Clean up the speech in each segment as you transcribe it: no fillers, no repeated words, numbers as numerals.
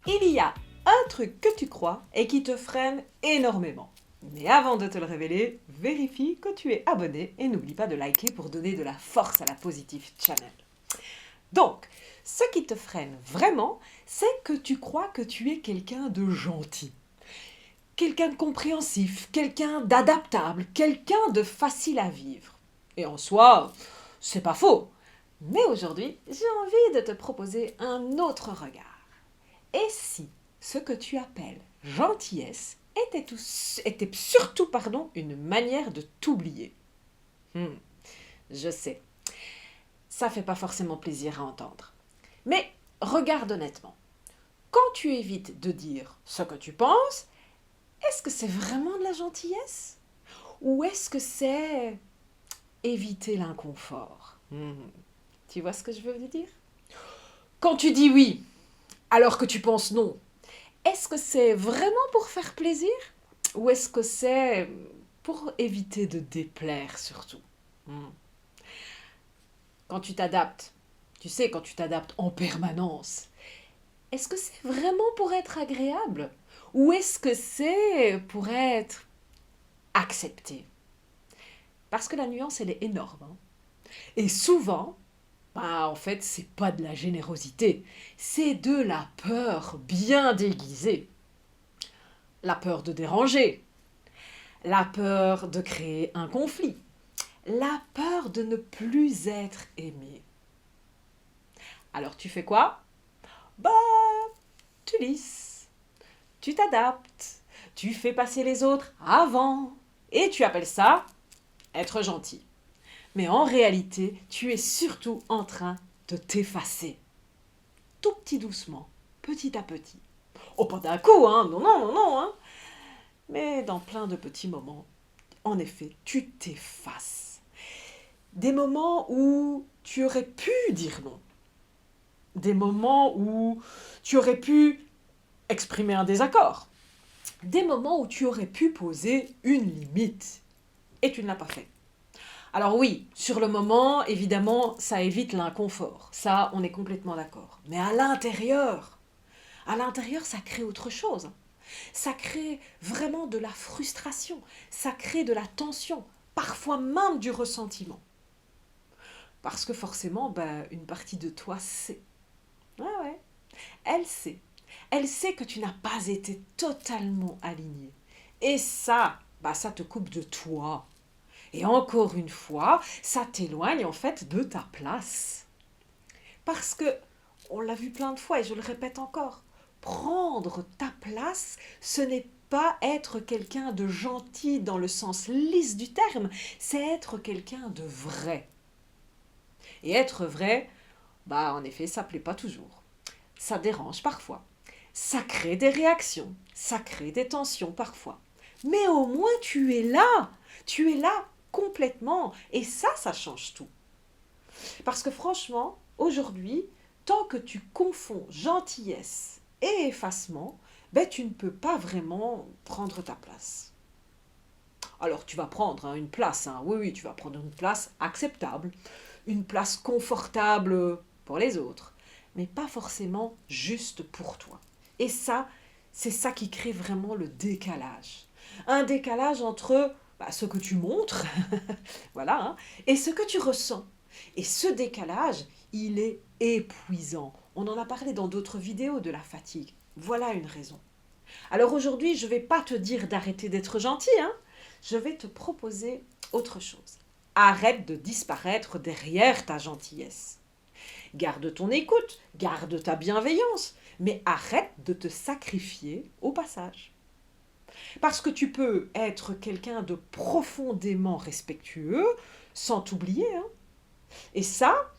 Il y a un truc que tu crois et qui te freine énormément. Mais avant de te le révéler, vérifie que tu es abonné et n'oublie pas de liker pour donner de la force à la Positive Channel. Donc, ce qui te freine vraiment, c'est que tu crois que tu es quelqu'un de gentil, quelqu'un de compréhensif, quelqu'un d'adaptable, quelqu'un de facile à vivre. Et en soi, c'est pas faux. Mais aujourd'hui, j'ai envie de te proposer un autre regard. Et si ce que tu appelles gentillesse était surtout une manière de t'oublier? Je sais, ça fait pas forcément plaisir à entendre. Mais regarde honnêtement, quand tu évites de dire ce que tu penses, est-ce que c'est vraiment de la gentillesse? Ou est-ce que c'est éviter l'inconfort? Tu vois ce que je veux dire? Quand tu dis oui, alors que tu penses non, est-ce que c'est vraiment pour faire plaisir? Ou est-ce que c'est pour éviter de déplaire surtout? Quand tu t'adaptes, tu sais, quand tu t'adaptes en permanence, est-ce que c'est vraiment pour être agréable? Ou est-ce que c'est pour être accepté? Parce que la nuance, elle est énorme. Et souvent, en fait, c'est pas de la générosité, c'est de la peur bien déguisée. La peur de déranger, la peur de créer un conflit, la peur de ne plus être aimé. Alors tu fais quoi? Bah, tu lisses, tu t'adaptes, tu fais passer les autres avant, et tu appelles ça être gentil. Mais en réalité, tu es surtout en train de t'effacer. Tout petit doucement, petit à petit. Oh, pas d'un coup, hein, non, non, non, non, hein. Mais dans plein de petits moments, en effet, tu t'effaces. Des moments où tu aurais pu dire non. Des moments où tu aurais pu exprimer un désaccord. Des moments où tu aurais pu poser une limite. Et tu ne l'as pas fait. Alors oui, sur le moment, évidemment, ça évite l'inconfort. Ça, on est complètement d'accord. Mais à l'intérieur, ça crée autre chose. Ça crée vraiment de la frustration. Ça crée de la tension. Parfois même du ressentiment. Parce que forcément, une partie de toi sait. Ouais, ouais. Elle sait. Elle sait que tu n'as pas été totalement aligné. Et ça, ça te coupe de toi. Et encore une fois, ça t'éloigne en fait de ta place. Parce que, on l'a vu plein de fois et je le répète encore, prendre ta place, ce n'est pas être quelqu'un de gentil dans le sens lisse du terme, c'est être quelqu'un de vrai. Et être vrai, en effet, ça plaît pas toujours. Ça dérange parfois. Ça crée des réactions, ça crée des tensions parfois. Mais au moins tu es là complètement. Et ça change tout. Parce que franchement, aujourd'hui, tant que tu confonds gentillesse et effacement, tu ne peux pas vraiment prendre ta place. Alors tu vas prendre une place, oui, oui, tu vas prendre une place acceptable, une place confortable pour les autres, mais pas forcément juste pour toi. Et ça, c'est ça qui crée vraiment le décalage. Un décalage entre ce que tu montres, voilà, et ce que tu ressens. Et ce décalage, il est épuisant. On en a parlé dans d'autres vidéos de la fatigue. Voilà une raison. Alors aujourd'hui, je ne vais pas te dire d'arrêter d'être gentil, je vais te proposer autre chose. Arrête de disparaître derrière ta gentillesse. Garde ton écoute, garde ta bienveillance, mais arrête de te sacrifier au passage. Parce que tu peux être quelqu'un de profondément respectueux sans t'oublier. Et ça,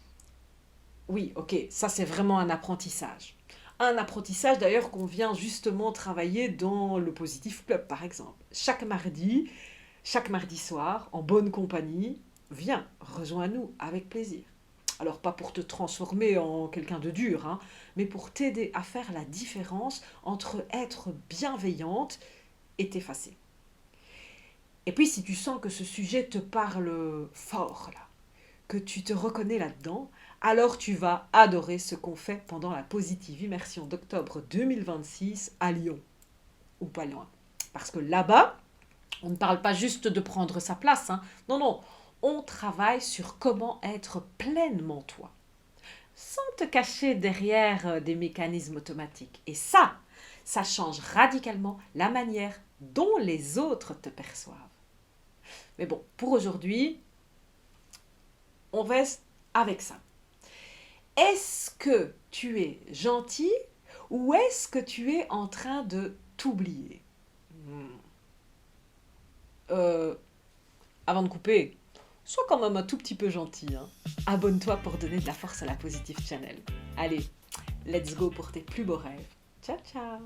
oui, ok, ça c'est vraiment un apprentissage. Un apprentissage d'ailleurs qu'on vient justement travailler dans le Positive Club par exemple. Chaque mardi soir, en bonne compagnie, viens, rejoins-nous avec plaisir. Alors pas pour te transformer en quelqu'un de dur, mais pour t'aider à faire la différence entre être bienveillante et t'effacer. Et puis si tu sens que ce sujet te parle fort, là, que tu te reconnais là-dedans, alors tu vas adorer ce qu'on fait pendant la Positive Immersion d'octobre 2026 à Lyon, ou pas loin. Parce que là-bas, on ne parle pas juste de prendre sa place, hein. Non, non, on travaille sur comment être pleinement toi, sans te cacher derrière des mécanismes automatiques. Et ça change radicalement la manière dont les autres te perçoivent. Mais bon, pour aujourd'hui, on reste avec ça. Est-ce que tu es gentil ou est-ce que tu es en train de t'oublier? euh, Avant de couper, sois quand même un tout petit peu gentil, hein. Abonne-toi pour donner de la force à la Positive Channel. Allez, let's go pour tes plus beaux rêves. Ciao, ciao!